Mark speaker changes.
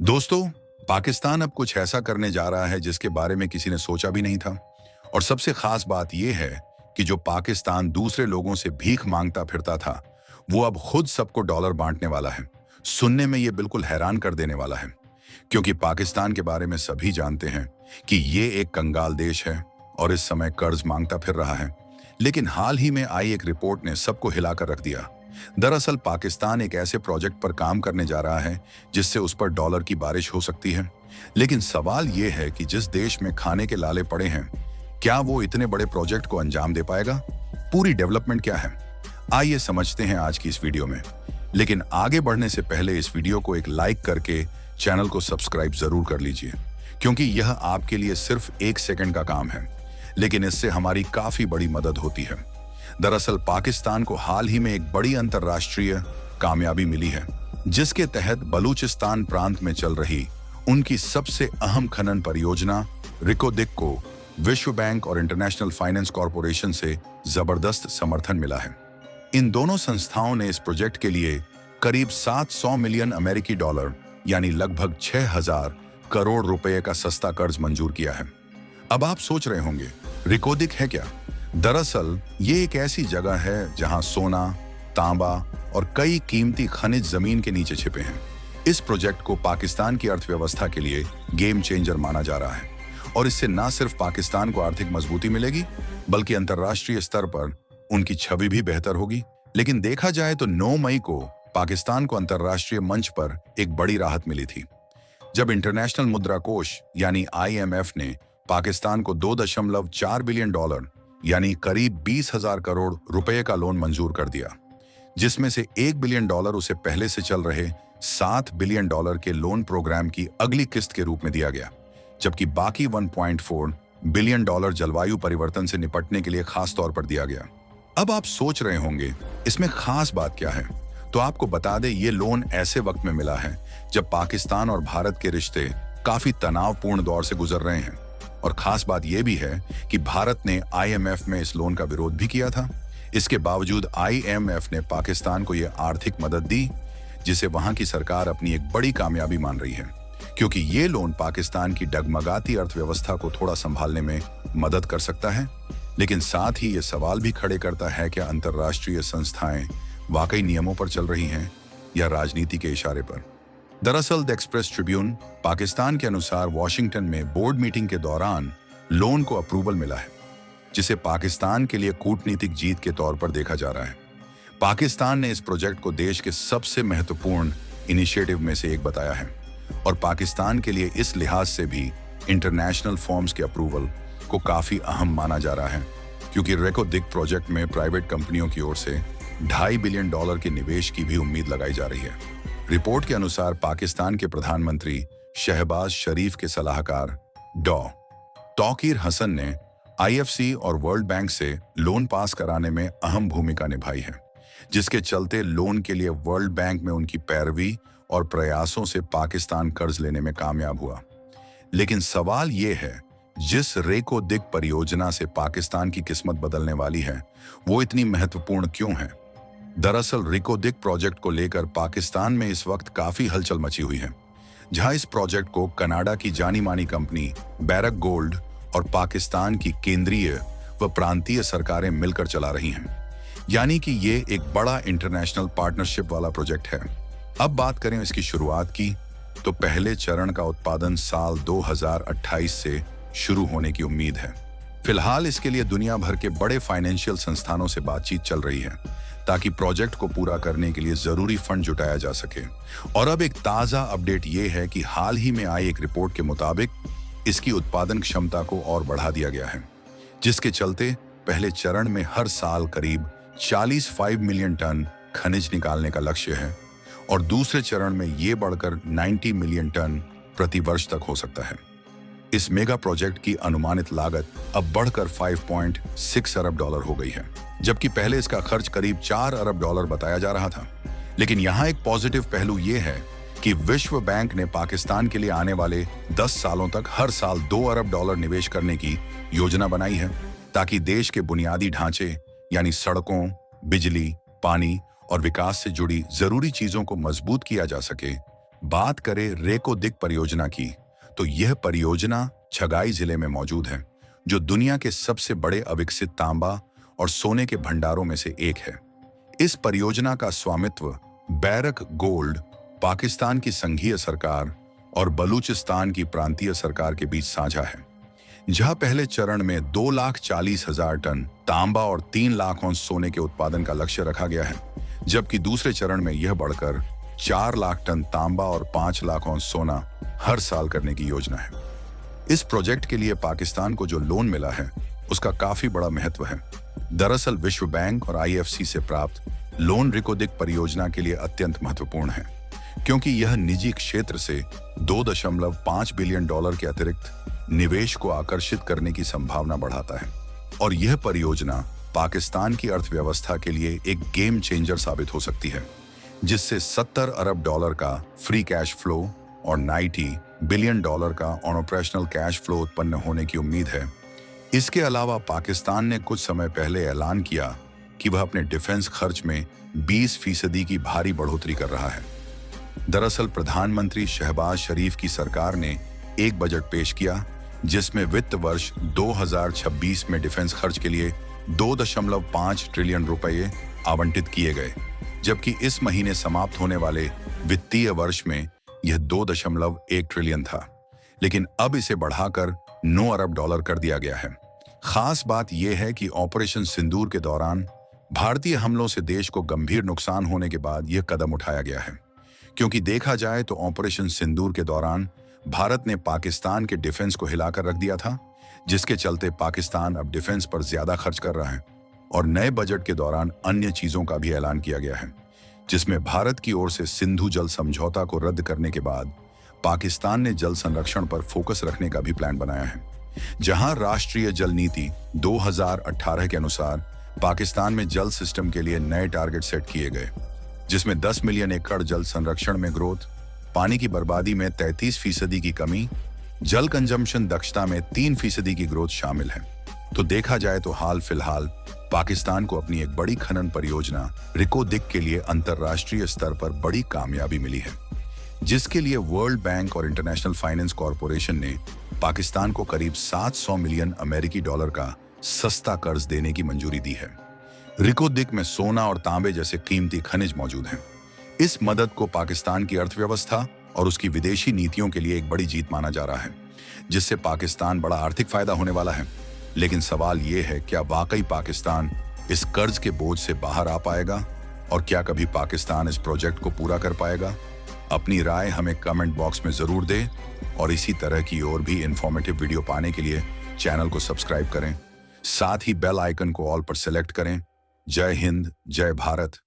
Speaker 1: दोस्तों, पाकिस्तान अब कुछ ऐसा करने जा रहा है जिसके बारे में किसी ने सोचा भी नहीं था। और सबसे खास बात यह है कि जो पाकिस्तान दूसरे लोगों से भीख मांगता फिरता था, वो अब खुद सबको डॉलर बांटने वाला है। सुनने में ये बिल्कुल हैरान कर देने वाला है, क्योंकि पाकिस्तान के बारे में सभी जानते हैं कि ये एक कंगाल देश है और इस समय कर्ज मांगता फिर रहा है। लेकिन हाल ही में आई एक रिपोर्ट ने सबको हिलाकर रख दिया। दरअसल पाकिस्तान एक ऐसे प्रोजेक्ट पर काम करने जा रहा है जिससे उस पर डॉलर की बारिश हो सकती है। लेकिन सवाल यह है कि जिस देश में खाने के लाले पड़े हैं, क्या वो इतने बड़े प्रोजेक्ट को अंजाम दे पाएगा? पूरी डेवलपमेंट क्या है, आइए समझते हैं आज की इस वीडियो में। लेकिन आगे बढ़ने से पहले इस वीडियो को एक लाइक करके चैनल को सब्सक्राइब जरूर कर लीजिए, क्योंकि यह आपके लिए सिर्फ 1 सेकंड का काम है, लेकिन इससे हमारी काफी बड़ी मदद होती है। दरअसल पाकिस्तान को हाल ही में एक बड़ी अंतर्राष्ट्रीय कामयाबी मिली है, जिसके तहत बलूचिस्तान प्रांत में चल रही उनकी सबसे अहम खनन परियोजना रिकोदिक को विश्व बैंक और इंटरनेशनल फाइनेंस कॉरपोरेशन से जबरदस्त समर्थन मिला है। इन दोनों संस्थाओं ने इस प्रोजेक्ट के लिए करीब 700 मिलियन अमेरिकी डॉलर यानी लगभग 6000 करोड़ रुपए का सस्ता कर्ज मंजूर किया है। अब आप सोच रहे होंगे, रिकोदिक है क्या? दरअसल ये एक ऐसी जगह है जहां सोना, तांबा और कई कीमती खनिज जमीन के नीचे छिपे हैं। इस प्रोजेक्ट को पाकिस्तान की अर्थव्यवस्था के लिए गेम चेंजर माना जा रहा है, और इससे न सिर्फ पाकिस्तान को आर्थिक मजबूती मिलेगी, बल्कि अंतर्राष्ट्रीय स्तर पर उनकी छवि भी बेहतर होगी। लेकिन देखा जाए तो 9 मई को पाकिस्तान को अंतर्राष्ट्रीय मंच पर एक बड़ी राहत मिली थी, जब इंटरनेशनल मुद्रा कोष यानी IMF ने पाकिस्तान को 2.4 बिलियन डॉलर यानी करीब 20,000 करोड़ रुपए का लोन मंजूर कर दिया, जिसमें से 1 बिलियन डॉलर उसे पहले से चल रहे 7 बिलियन डॉलर के लोन प्रोग्राम की अगली किस्त के रूप में दिया गया, जबकि बाकी 1.4 बिलियन डॉलर जलवायु परिवर्तन से निपटने के लिए खास तौर पर दिया गया। अब आप सोच रहे होंगे, इसमें खास बात क्या है? तो आपको बता दें, ये लोन ऐसे वक्त में मिला है जब पाकिस्तान और भारत के रिश्ते काफी तनावपूर्ण दौर से गुजर रहे हैं। और खास बात यह भी है कि भारत ने IMF में इस लोन का विरोध भी किया था। इसके बावजूद IMF ने पाकिस्तान को यह आर्थिक मदद दी, जिसे वहां की सरकार अपनी एक बड़ी कामयाबी मान रही है, क्योंकि ये लोन पाकिस्तान की डगमगाती अर्थव्यवस्था को थोड़ा संभालने में मदद कर सकता है। लेकिन साथ ही ये सवाल भी खड़े करता है, क्या अंतर्राष्ट्रीय संस्थाएं वाकई नियमों पर चल रही हैं या राजनीति के इशारे पर? दरअसल द एक्सप्रेस ट्रिब्यून पाकिस्तान के अनुसार वॉशिंगटन में बोर्ड मीटिंग के दौरान लोन को अप्रूवल मिला है, जिसे पाकिस्तान के लिए कूटनीतिक जीत के तौर पर देखा जा रहा है। पाकिस्तान ने इस प्रोजेक्ट को देश के सबसे महत्वपूर्ण इनिशिएटिव में से एक बताया है, और पाकिस्तान के लिए इस लिहाज से भी इंटरनेशनल फॉर्म्स के अप्रूवल को काफी अहम माना जा रहा है, क्योंकि रिकोदिक प्रोजेक्ट में प्राइवेट कंपनियों की ओर से 2.5 बिलियन डॉलर के निवेश की भी उम्मीद लगाई जा रही है। रिपोर्ट के अनुसार पाकिस्तान के प्रधानमंत्री शहबाज शरीफ के सलाहकार डॉ. तौकीर हसन ने IFC और वर्ल्ड बैंक से लोन पास कराने में अहम भूमिका निभाई है, जिसके चलते लोन के लिए वर्ल्ड बैंक में उनकी पैरवी और प्रयासों से पाकिस्तान कर्ज लेने में कामयाब हुआ। लेकिन सवाल यह है, जिस रिकोदिक परियोजना से पाकिस्तान की किस्मत बदलने वाली है, वो इतनी महत्वपूर्ण क्यों है? दरअसल रिकोदिक प्रोजेक्ट को लेकर पाकिस्तान में इस वक्त काफी हलचल मची हुई है, जहां इस प्रोजेक्ट को कनाडा की जानी मानी कंपनी बैरक गोल्ड और पाकिस्तान की केंद्रीय व प्रांतीय सरकारें मिलकर चला रही हैं। यानी कि ये एक बड़ा इंटरनेशनल पार्टनरशिप वाला प्रोजेक्ट है। अब बात करें इसकी शुरुआत की, तो पहले चरण का उत्पादन साल 2028 से शुरू होने की उम्मीद है। फिलहाल इसके लिए दुनिया भर के बड़े फाइनेंशियल संस्थानों से बातचीत चल रही है, ताकि प्रोजेक्ट को पूरा करने के लिए जरूरी फंड जुटाया जा सके। और अब एक ताजा अपडेट ये है कि हाल ही में आई एक रिपोर्ट के मुताबिक इसकी उत्पादन क्षमता को और बढ़ा दिया गया है, जिसके चलते पहले चरण में हर साल करीब 45 मिलियन टन खनिज निकालने का लक्ष्य है, और दूसरे चरण में ये बढ़कर 90 मिलियन टन प्रति वर्ष तक हो सकता है। इस मेगा प्रोजेक्ट की अनुमानित लागत अब बढ़कर 5.6 अरब डॉलर हो गई है, जबकि पहले इसका खर्च करीब 4 अरब डॉलर बताया जा रहा था। लेकिन यहाँ एक पॉजिटिव पहलू ये है कि विश्व बैंक ने पाकिस्तान के लिए आने वाले 10 सालों तक हर साल 2 अरब डॉलर निवेश करने की योजना बनाई है, ताकि देश के बुनियादी ढांचे यानी सड़कों, बिजली, पानी और विकास से जुड़ी जरूरी चीजों को मजबूत किया जा सके। बात करें रेको दिक परियोजना की, तो यह परियोजना छगाई जिले में मौजूद है, जो दुनिया के सबसे बड़े अविकसित तांबा और सोने के भंडारों में से एक है। इस परियोजना का स्वामित्व बैरक गोल्ड, पाकिस्तान की संघीय सरकार और बलूचिस्तान की प्रांतीय सरकार के बीच साझा है। जहां पहले चरण में 2,40,000 टन तांबा और 3 लाख औंस सोने के उत्पादन का लक्ष्य रखा गया है, जबकि दूसरे चरण में यह बढ़कर 4 लाख टन तांबा और 5 लाख औंस सोना हर साल करने की योजना है। इस प्रोजेक्ट के लिए पाकिस्तान को जो लोन मिला है, उसका काफी बड़ा महत्व है। दरअसल विश्व बैंक और IFC से प्राप्त लोन रिकोदिक परियोजना के लिए अत्यंत महत्वपूर्ण है, क्योंकि यह निजी क्षेत्र से $2.5 बिलियन के अतिरिक्त निवेश को आकर्षित करने की संभावना बढ़ाता है। और यह परियोजना पाकिस्तान की अर्थव्यवस्था के लिए एक गेम चेंजर साबित हो सकती है, जिससे $70 अरब का फ्री कैश फ्लो और $90 बिलियन का ऑन ऑपरेशनल कैश फ्लो उत्पन्न होने की उम्मीद है। इसके अलावा पाकिस्तान ने कुछ समय पहले ऐलान किया कि वह अपने डिफेंस खर्च में 20% की भारी बढ़ोतरी कर रहा है। दरअसल प्रधानमंत्री शहबाज शरीफ की सरकार ने एक बजट पेश किया, जिसमें वित्त वर्ष 2026 में डिफेंस खर्च के लिए 2.5 ट्रिलियन रुपए आवंटित किए गए, जबकि इस महीने समाप्त होने वाले वित्तीय वर्ष में यह 2.1 ट्रिलियन था, लेकिन अब इसे बढ़ाकर $9 अरब कर दिया गया है। खास बात यह है कि ऑपरेशन सिंदूर के दौरान भारतीय हमलों से देश को गंभीर नुकसान होने के बाद यह कदम उठाया गया है, क्योंकि देखा जाए तो ऑपरेशन सिंदूर के दौरान भारत ने पाकिस्तान के डिफेंस को हिलाकर रख दिया था, जिसके चलते पाकिस्तान अब डिफेंस पर ज्यादा खर्च कर रहा है। और नए बजट के दौरान अन्य चीजों का भी ऐलान किया गया है, जिसमें भारत की ओर से सिंधु जल समझौता को रद्द करने के बाद पाकिस्तान ने जल संरक्षण पर फोकस रखने का भी प्लान बनाया है। जहां राष्ट्रीय जल नीति 2018 के अनुसार पाकिस्तान में जल सिस्टम के लिए नए टारगेट सेट किए गए, जिसमें 10 मिलियन एकड़ जल संरक्षण में ग्रोथ, पानी की बर्बादी में 33% की कमी, जल कंजम्पशन दक्षता में 3% की ग्रोथ शामिल है। तो देखा जाए तो हाल फिलहाल पाकिस्तान को अपनी एक बड़ी खनन परियोजना रिकोदिक के लिए अंतरराष्ट्रीय स्तर पर बड़ी कामयाबी मिली है, जिसके लिए वर्ल्ड बैंक और इंटरनेशनल फाइनेंस कॉरपोरेशन ने पाकिस्तान को करीब $700 मिलियन अमेरिकी का सस्ता कर्ज देने की मंजूरी दी है। रिकोदिक में सोना और तांबे जैसे कीमती खनिज मौजूद हैं। इस मदद को पाकिस्तान की अर्थव्यवस्था और उसकी विदेशी नीतियों के लिए एक बड़ी जीत माना जा रहा है, जिससे पाकिस्तान बड़ा आर्थिक फायदा होने वाला है। लेकिन सवाल यह है, क्या वाकई पाकिस्तान इस कर्ज के बोझ से बाहर आ पाएगा, और क्या कभी पाकिस्तान इस प्रोजेक्ट को पूरा कर पाएगा? अपनी राय हमें कमेंट बॉक्स में जरूर दें, और इसी तरह की और भी इंफॉर्मेटिव वीडियो पाने के लिए चैनल को सब्सक्राइब करें, साथ ही बेल आइकन को ऑल पर सेलेक्ट करें। जय हिंद, जय भारत।